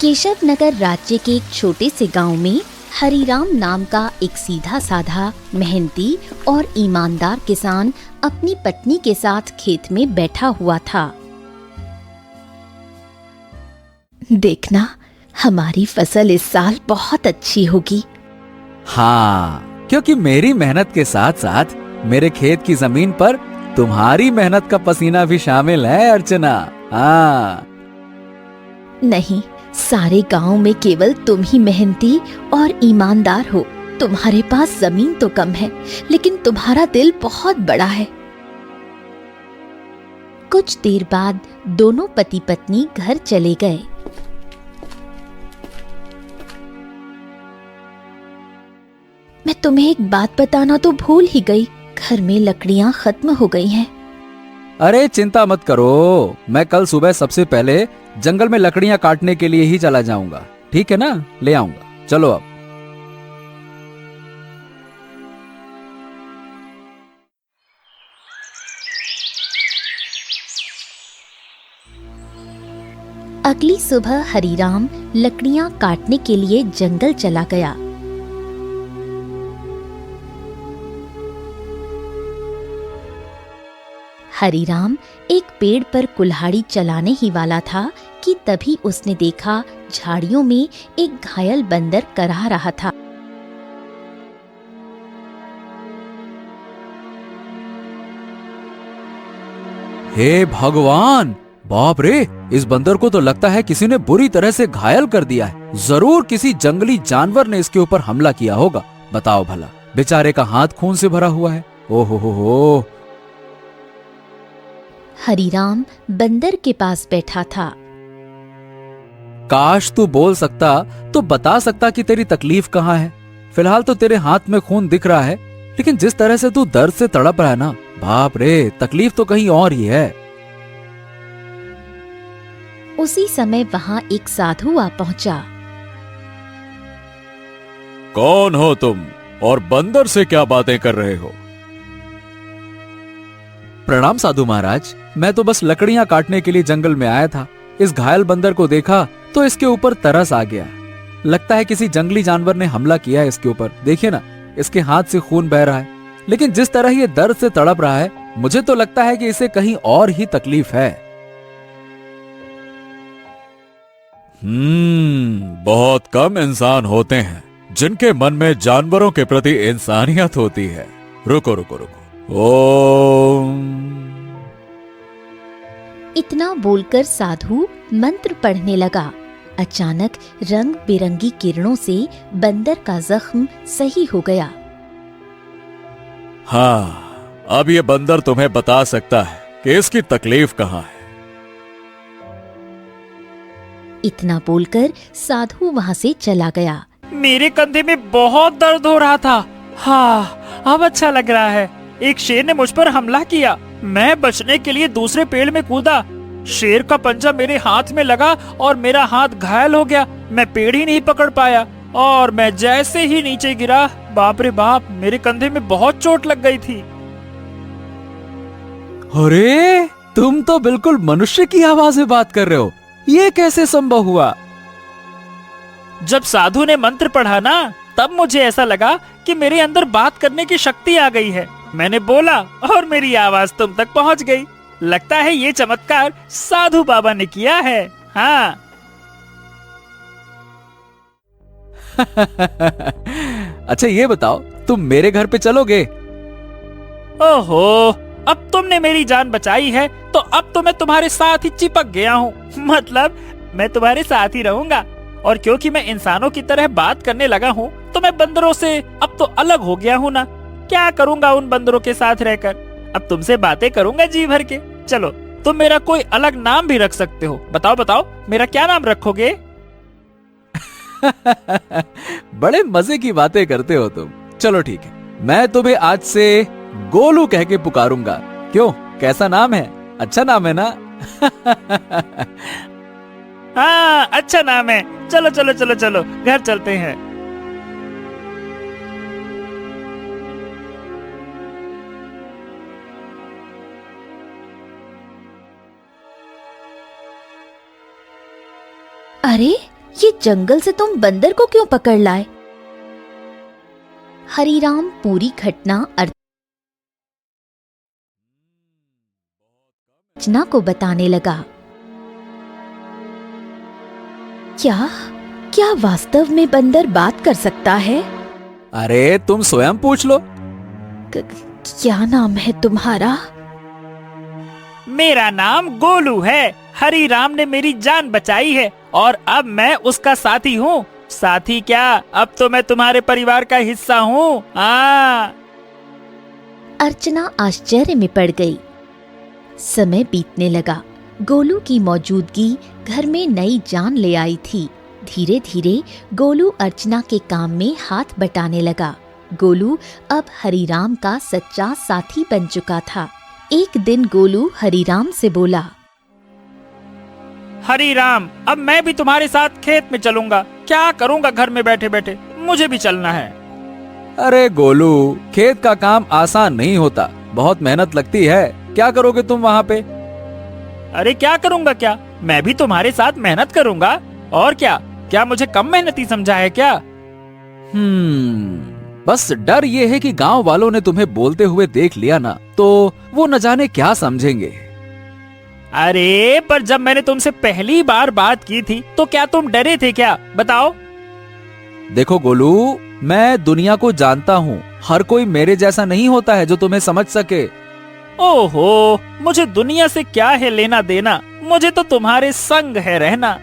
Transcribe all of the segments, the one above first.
केशव नगर राज्य के एक छोटे से गांव में हरिराम नाम का एक सीधा साधा, मेहनती और ईमानदार किसान अपनी पत्नी के साथ खेत में बैठा हुआ था। देखना, हमारी फसल इस साल बहुत अच्छी होगी। हाँ, क्योंकि मेरी मेहनत के साथ साथ मेरे खेत की जमीन पर तुम्हारी मेहनत का पसीना भी शामिल है अर्चना। हाँ। नहीं, सारे गांव में केवल तुम ही मेहनती और ईमानदार हो। तुम्हारे पास जमीन तो कम है, लेकिन तुम्हारा दिल बहुत बड़ा है। कुछ देर बाद दोनों पति पत्नी घर चले गए। मैं तुम्हें एक बात बताना तो भूल ही गई, घर में लकड़ियां खत्म हो गई हैं। अरे चिंता मत करो, मैं कल सुबह सबसे पहले जंगल में लकड़ियां काटने के लिए ही चला जाऊंगा। ठीक है ना, ले आऊंगा। चलो अब। अगली सुबह हरिराम लकड़ियां काटने के लिए जंगल चला गया। हरिराम एक पेड़ पर कुल्हाड़ी चलाने ही वाला था कि तभी उसने देखा झाड़ियों में एक घायल बंदर कराह रहा था। हे भगवान, बाप रे, इस बंदर को तो लगता है किसी ने बुरी तरह से घायल कर दिया है। जरूर किसी जंगली जानवर ने इसके ऊपर हमला किया होगा। बताओ भला, बेचारे का हाथ खून से भरा हुआ है। ओहो हो। हरिराम बंदर के पास बैठा था। काश तू बोल सकता तो बता सकता कि तेरी तकलीफ कहाँ है। फिलहाल तो तेरे हाथ में खून दिख रहा है, लेकिन जिस तरह से तू दर्द से तड़प रहा है ना, बाप रे, तकलीफ तो कहीं और ही है। उसी समय वहां एक साधु आ पहुंचा। कौन हो तुम और बंदर से क्या बातें कर रहे हो? प्रणाम साधु महाराज, मैं तो बस लकड़ियां काटने के लिए जंगल में आया था। इस घायल बंदर को देखा तो इसके ऊपर तरस आ गया। लगता है किसी जंगली जानवर ने हमला किया है इसके ऊपर। देखिए ना, इसके हाथ से खून बह रहा है, लेकिन जिस तरह ये दर्द से तड़प रहा है, मुझे तो लगता है कि इसे कहीं और ही तकलीफ है। बहुत कम इंसान होते हैं जिनके मन में जानवरों के प्रति इंसानियत होती है। रुको रुको रुको। ओम। इतना बोलकर साधु मंत्र पढ़ने लगा। अचानक रंग बिरंगी किरणों से बंदर का जख्म सही हो गया। हाँ, अब ये बंदर तुम्हें बता सकता है कि इसकी तकलीफ कहाँ है। इतना बोलकर साधु वहां से चला गया। मेरे कंधे में बहुत दर्द हो रहा था। हाँ, अब अच्छा लग रहा है। एक शेर ने मुझ पर हमला किया। मैं बचने के लिए दूसरे पेड़ में कूदा। शेर का पंजा मेरे हाथ में लगा और मेरा हाथ घायल हो गया। मैं पेड़ ही नहीं पकड़ पाया और मैं जैसे ही नीचे गिरा, बाप रे बाप, मेरे कंधे में बहुत चोट लग गई थी। अरे, तुम तो बिल्कुल मनुष्य की आवाज में बात कर रहे हो। ये कैसे संभव हुआ? जब साधु ने मंत्र पढ़ा ना, तब मुझे ऐसा लगा कि मेरे अंदर बात करने की शक्ति आ गई है। मैंने बोला और मेरी आवाज तुम तक पहुंच गई। लगता है ये चमत्कार साधु बाबा ने किया है। हाँ। अच्छा ये बताओ, तुम मेरे घर पे चलोगे? ओहो, अब तुमने मेरी जान बचाई है तो अब तो मैं तुम्हारे साथ ही चिपक गया हूँ। मतलब मैं तुम्हारे साथ ही रहूंगा। और क्योंकि मैं इंसानों की तरह बात करने लगा हूँ, तो मैं बंदरों से अब तो अलग हो गया हूँ ना। क्या करूँगा उन बंदरों के साथ रहकर? अब तुमसे बातें करूँगा जी भर के। चलो, तुम मेरा कोई अलग नाम भी रख सकते हो। बताओ बताओ, मेरा क्या नाम रखोगे? बड़े मजे की बातें करते हो तुम। चलो ठीक है, मैं तुम्हें आज से गोलू कह के पुकारूंगा। क्यों, कैसा नाम है? अच्छा नाम है ना? हाँ, अच्छा नाम है। चलो चलो चलो चलो, घर चलते हैं। अरे, ये जंगल से तुम बंदर को क्यों पकड़ लाए? हरीराम पूरी घटना अर्चना को बताने लगा। क्या क्या वास्तव में बंदर बात कर सकता है? अरे तुम स्वयं पूछ लो। क्या नाम है तुम्हारा? मेरा नाम गोलू है। हरीराम ने मेरी जान बचाई है और अब मैं उसका साथी हूँ। साथी क्या, अब तो मैं तुम्हारे परिवार का हिस्सा हूँ। अर्चना आश्चर्य में पड़ गई। समय बीतने लगा। गोलू की मौजूदगी घर में नई जान ले आई थी। धीरे धीरे गोलू अर्चना के काम में हाथ बटाने लगा। गोलू अब हरीराम का सच्चा साथी बन चुका था। एक दिन गोलू हरीराम से बोला, हरीराम, अब मैं भी तुम्हारे साथ खेत में चलूंगा। क्या करूंगा घर में बैठे बैठे, मुझे भी चलना है। अरे गोलू, खेत का काम आसान नहीं होता, बहुत मेहनत लगती है। क्या करोगे तुम वहाँ पे? अरे क्या करूंगा क्या, मैं भी तुम्हारे साथ मेहनत करूंगा। और क्या मुझे कम मेहनती समझा है क्या? बस डर ये है कि गांव वालों ने तुम्हें बोलते हुए देख लिया ना, तो वो न जाने क्या समझेंगे। अरे पर जब मैंने तुमसे पहली बार बात की थी तो क्या तुम डरे थे क्या, बताओ? देखो गोलू, मैं दुनिया को जानता हूँ। हर कोई मेरे जैसा नहीं होता है जो तुम्हें समझ सके। ओहो, मुझे दुनिया से क्या है लेना देना, मुझे तो तुम्हारे संग है रहना।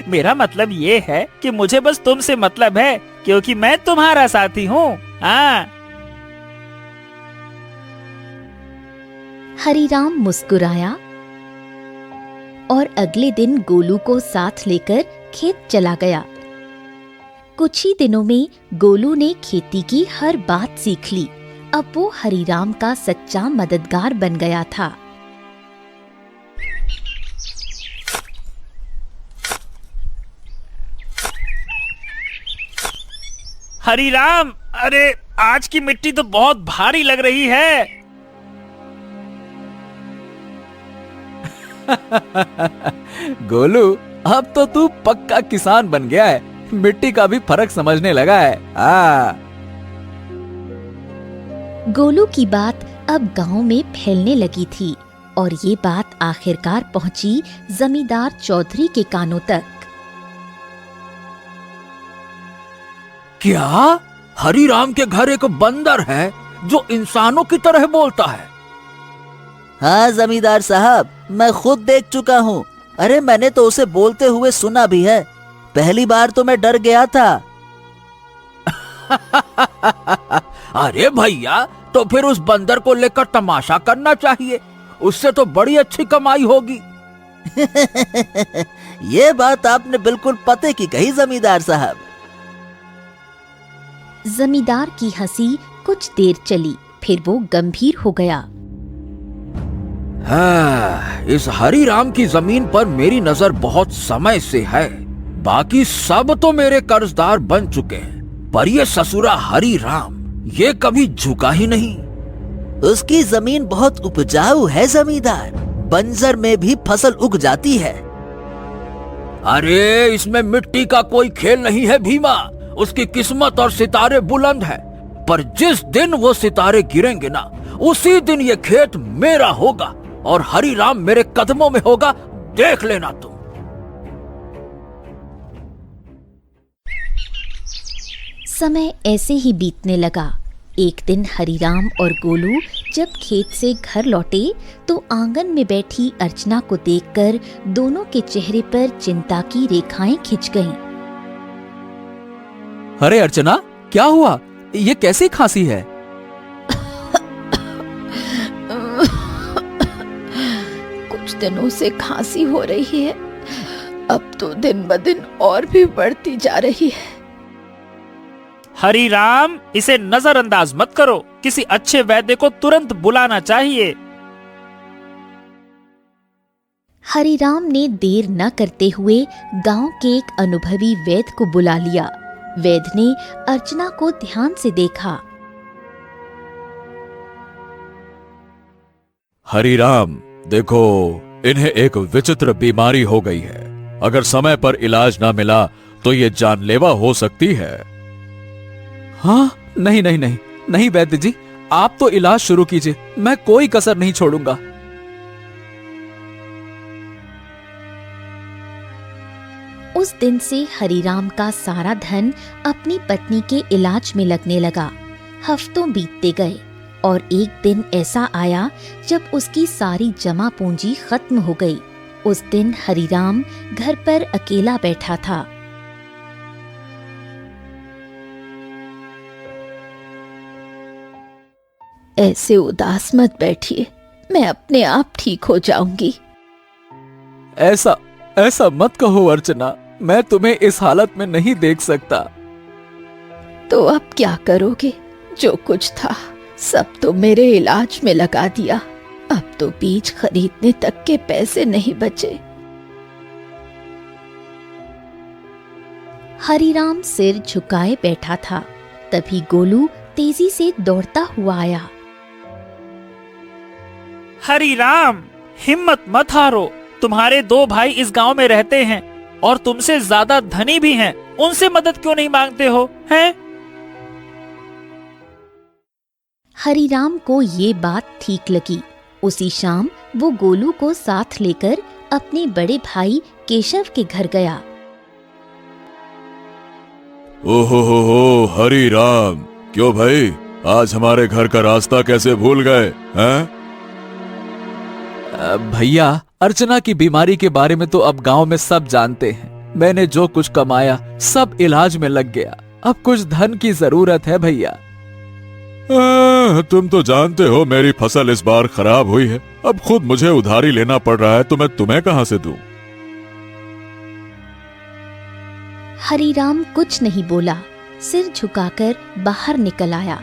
मेरा मतलब ये है कि मुझे बस तुमसे मतलब है, क्योंकि मैं तुम्हारा साथी हूँ। हरीराम मुस्कुराया और अगले दिन गोलू को साथ लेकर खेत चला गया। कुछ ही दिनों में गोलू ने खेती की हर बात सीख ली। अब वो हरीराम का सच्चा मददगार बन गया था। हरीराम, अरे आज की मिट्टी तो बहुत भारी लग रही है। गोलू, अब तो तू पक्का किसान बन गया है। मिट्टी का भी फर्क समझने लगा है। गोलू की बात अब गांव में फैलने लगी थी और ये बात आखिरकार पहुंची जमींदार चौधरी के कानों तक। क्या हरीराम के घर एक बंदर है जो इंसानों की तरह बोलता है? हाँ जमींदार साहब, मैं खुद देख चुका हूँ। अरे मैंने तो उसे बोलते हुए सुना भी है। पहली बार तो मैं डर गया था। अरे भैया, तो फिर उस बंदर को लेकर तमाशा करना चाहिए, उससे तो बड़ी अच्छी कमाई होगी। ये बात आपने बिल्कुल पते की कही जमींदार साहब। जमींदार की हंसी कुछ देर चली, फिर वो गंभीर हो गया। इस हरीराम की जमीन पर मेरी नजर बहुत समय से है। बाकी सब तो मेरे कर्जदार बन चुके हैं, पर ये ससुरा हरीराम ये कभी झुका ही नहीं। उसकी जमीन बहुत उपजाऊ है जमींदार, बंजर में भी फसल उग जाती है। अरे इसमें मिट्टी का कोई खेल नहीं है भीमा। उसकी किस्मत और सितारे बुलंद है, पर जिस दिन वो सितारे गिरेंगे ना, उसी दिन ये खेत मेरा होगा और हरीराम मेरे कदमों में होगा, देख लेना तुम। समय ऐसे ही बीतने लगा। एक दिन हरीराम और गोलू जब खेत से घर लौटे तो आंगन में बैठी अर्चना को देखकर दोनों के चेहरे पर चिंता की रेखाएं खिंच गईं। अरे अर्चना, क्या हुआ? ये कैसी खांसी है? कुछ दिनों से खांसी हो रही है, अब तो दिन ब दिन और भी बढ़ती जा रही है। हरीराम, इसे नजरअंदाज मत करो, किसी अच्छे वैद्य को तुरंत बुलाना चाहिए। हरीराम ने देर न करते हुए गांव के एक अनुभवी वैद्य को बुला लिया। वैद्य ने अर्चना को ध्यान से देखा। हरीराम, देखो, इन्हें एक विचित्र बीमारी हो गई है। अगर समय पर इलाज ना मिला तो ये जानलेवा हो सकती है। हाँ, नहीं नहीं नहीं नहीं वैद्य जी, आप तो इलाज शुरू कीजिए, मैं कोई कसर नहीं छोड़ूंगा। उस दिन से हरिराम का सारा धन अपनी पत्नी के इलाज में लगने लगा। हफ्तों बीतते गए और एक दिन ऐसा आया जब उसकी सारी जमा पूंजी खत्म हो गई। उस दिन हरिराम घर पर अकेला बैठा था। ऐसे उदास मत बैठिए, मैं अपने आप ठीक हो जाऊंगी। ऐसा ऐसा मत कहो अर्चना, मैं तुम्हें इस हालत में नहीं देख सकता। तो अब क्या करोगे? जो कुछ था सब तो मेरे इलाज में लगा दिया। अब तो बीज खरीदने तक के पैसे नहीं बचे। हरिराम सिर झुकाए बैठा था। तभी गोलू तेजी से दौड़ता हुआ आया। हरिराम, हिम्मत मत हारो। तुम्हारे 2 भाई इस गांव में रहते हैं और तुमसे ज्यादा धनी भी हैं। उनसे मदद क्यों नहीं मांगते हो, हैं? हरिराम को ये बात ठीक लगी। उसी शाम वो गोलू को साथ लेकर अपने बड़े भाई केशव के घर गया। ओहो हो हरी राम, क्यों भाई आज हमारे घर का रास्ता कैसे भूल गए हैं? भैया, अर्चना की बीमारी के बारे में तो अब गांव में सब जानते हैं। मैंने जो कुछ कमाया सब इलाज में लग गया। अब कुछ धन की जरूरत है भैया। तुम तो जानते हो मेरी फसल इस बार खराब हुई है। अब खुद मुझे उधारी लेना पड़ रहा है तो मैं तुम्हें कहां से दूं? हरिराम कुछ नहीं बोला, सिर झुकाकर बाहर निकल आया।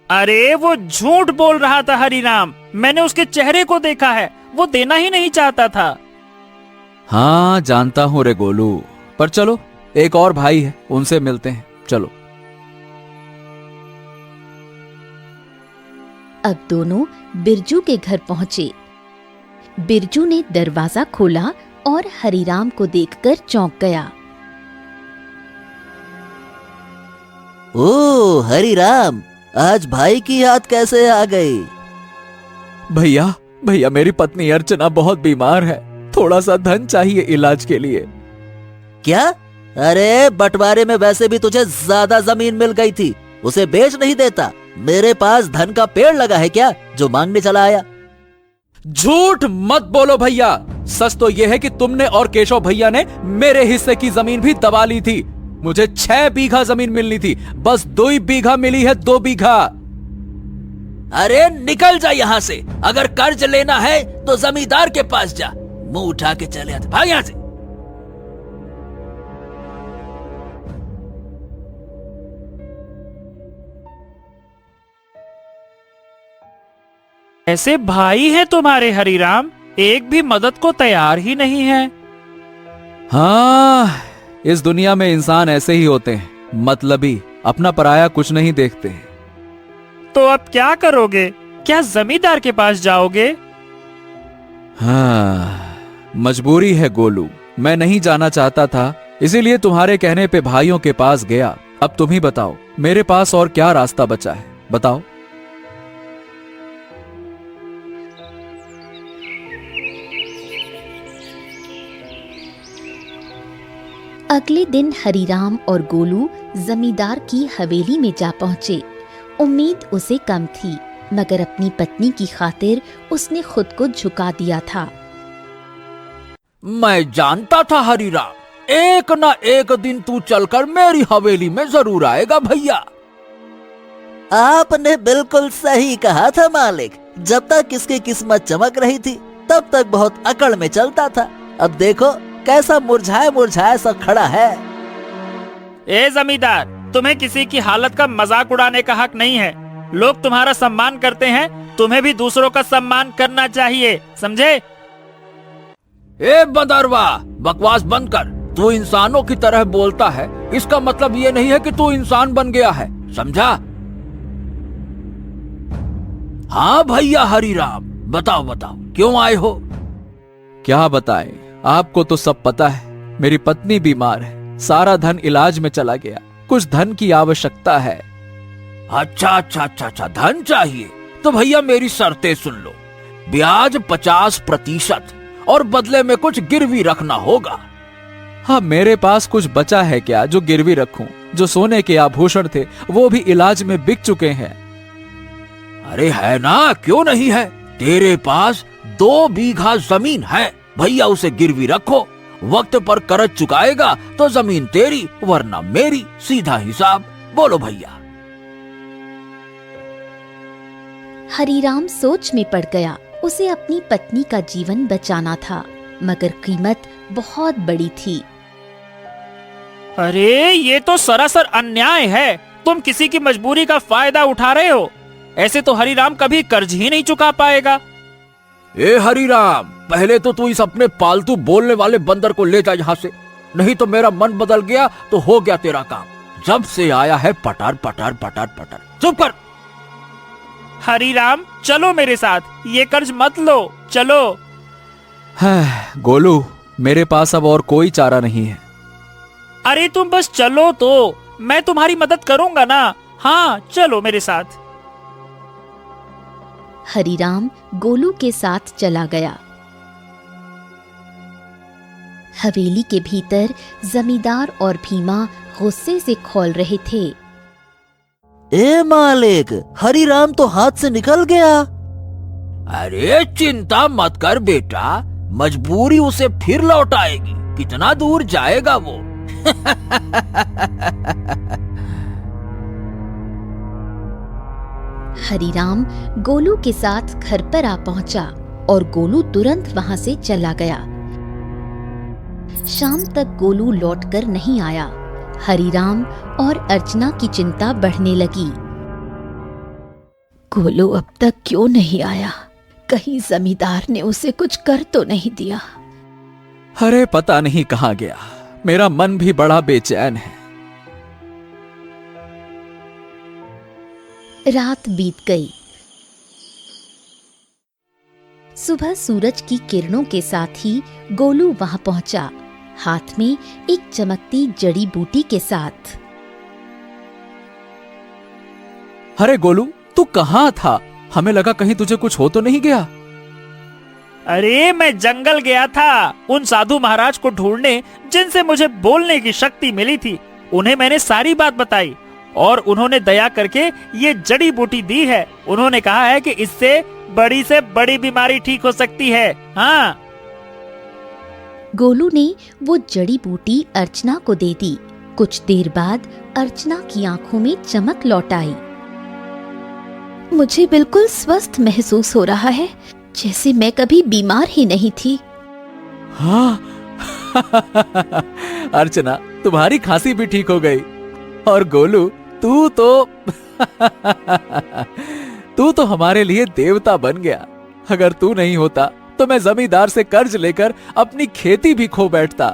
अरे वो झूठ बोल रहा था हरिराम, मैंने उसके चेहरे को देखा है, वो देना ही नहीं चाहता था। हाँ जानता हूँ रे गोलू, पर चलो एक और भाई है, उनसे मिलते हैं, चलो। अब दोनों बिरजू के घर पहुंचे। बिरजू ने दरवाजा खोला और हरिराम को देखकर चौंक गया। ओ हरिराम, आज भाई की याद कैसे आ गई? भैया भैया, मेरी पत्नी अर्चना बहुत बीमार है, थोड़ा सा धन चाहिए इलाज के लिए। क्या? अरे बंटवारे में वैसे भी तुझे ज्यादा जमीन मिल गई थी, उसे बेच नहीं देता? मेरे पास धन का पेड़ लगा है क्या जो मांगने चला आया? झूठ मत बोलो भैया, सच तो यह है कि तुमने और केशव भैया ने मेरे हिस्से की जमीन भी दबा ली थी। मुझे 6 बीघा जमीन मिलनी थी, बस 2 बीघा मिली है, 2 बीघा। अरे निकल जा यहाँ से, अगर कर्ज लेना है तो जमींदार के पास जा। मुंह उठा के चले आते, भाग यहाँ से। ऐसे भाई हैं तुम्हारे हरिराम, एक भी मदद को तैयार ही नहीं है। हाँ, इस दुनिया में इंसान ऐसे ही होते हैं, मतलबी, अपना पराया कुछ नहीं देखते। तो अब क्या करोगे? क्या जमींदार के पास जाओगे? हाँ, मजबूरी है गोलू, मैं नहीं जाना चाहता था, इसीलिए तुम्हारे कहने पे भाइयों के पास गया। अब तुम ही बताओ, मेरे पास और क्या रास्ता बचा है, बताओ। अगले दिन हरिराम और गोलू जमींदार की हवेली में जा पहुंचे। उम्मीद उसे कम थी, मगर अपनी पत्नी की खातिर उसने खुद को झुका दिया था। मैं जानता था हरिराम, एक न एक दिन तू चलकर मेरी हवेली में जरूर आएगा भैया। आपने बिल्कुल सही कहा था मालिक, जब तक इसकी किस्मत चमक रही थी तब तक बहुत अकड़ में चलता था। अब देखो कैसा मुरझाया मुरझाया सा खड़ा है। ए जमींदार, तुम्हें किसी की हालत का मजाक उड़ाने का हक नहीं है। लोग तुम्हारा सम्मान करते हैं, तुम्हें भी दूसरों का सम्मान करना चाहिए, समझे? ए बदरवा, बकवास बंद कर। तू इंसानों की तरह बोलता है, इसका मतलब ये नहीं है कि तू इंसान बन गया है, समझा? हाँ भैया हरिराम, बताओ बताओ, क्यों आए हो? क्या बताएं, आपको तो सब पता है। मेरी पत्नी बीमार है, सारा धन इलाज में चला गया, कुछ धन की आवश्यकता है। अच्छा, धन चाहिए तो भैया मेरी शर्तें सुन लो। ब्याज 50% और बदले में कुछ गिरवी रखना होगा। हाँ, मेरे पास कुछ बचा है क्या जो गिरवी रखूं? जो सोने के आभूषण थे वो भी इलाज में बिक चुके हैं। अरे है ना, क्यों नहीं है? तेरे पास 2 बीघा जमीन है, भैया उसे गिरवी रखो। वक्त पर कर्ज चुकाएगा तो जमीन तेरी वरना मेरी, सीधा हिसाब। बोलो भैया। हरीराम सोच में पड़ गया। उसे अपनी पत्नी का जीवन बचाना था, मगर कीमत बहुत बड़ी थी। अरे ये तो सरासर अन्याय है। तुम किसी की मजबूरी का फायदा उठा रहे हो। ऐसे तो हरीराम कभी कर्ज ही नहीं चुका पाएगा। ए हरीराम, पहले तो तू इस अपने पालतू बोलने वाले बंदर को ले जा यहाँ से, नहीं तो मेरा मन बदल गया तो हो गया तेरा काम। जब से आया है पटार पटार पटार पटार। चुप कर। हरीराम चलो मेरे साथ, ये कर्ज मत लो, चलो। गोलू, मेरे पास अब और कोई चारा नहीं है। अरे तुम बस चलो तो, मैं तुम्हारी मदद करूंगा ना। हाँ चलो मेरे साथ। हरीराम गोलू के साथ चला गया। हवेली के भीतर जमींदार और भीमा गुस्से से खौल रहे थे। ए मालिक, हरीराम तो हाथ से निकल गया। अरे चिंता मत कर बेटा, मजबूरी उसे फिर लौट आएगी। कितना दूर जाएगा वो? हरीराम गोलू के साथ घर पर आ पहुंचा और गोलू तुरंत वहां से चला गया। शाम तक गोलू लौटकर नहीं आया। हरीराम और अर्चना की चिंता बढ़ने लगी। गोलू अब तक क्यों नहीं आया? कहीं जमींदार ने उसे कुछ कर तो नहीं दिया? अरे पता नहीं कहाँ गया। मेरा मन भी बड़ा बेचैन है। रात बीत गई। सुबह सूरज की किरणों के साथ ही गोलू वहां पहुंचा, हाथ में एक चमकती जड़ी बूटी के साथ। अरे गोलू, तू कहाँ था? हमें लगा कहीं तुझे कुछ हो तो नहीं गया। अरे मैं जंगल गया था उन साधु महाराज को ढूंढने जिनसे मुझे बोलने की शक्ति मिली थी। उन्हें मैंने सारी बात बताई और उन्होंने दया करके ये जड़ी बूटी दी है। उन्होंने कहा है कि इससे से बड़ी बीमारी ठीक हो सकती है। हाँ। गोलू ने वो जड़ी बूटी अर्चना को दे दी। कुछ देर बाद अर्चना की आंखों में चमक लौट आई। मुझे बिल्कुल स्वस्थ महसूस हो रहा है, जैसे मैं कभी बीमार ही नहीं थी। हाँ। अर्चना, तुम्हारी खांसी भी ठीक हो गई। और गोलू, तू तो हमारे लिए देवता बन गया। अगर तू नहीं होता तो मैं जमींदार से कर्ज लेकर अपनी खेती भी खो बैठता।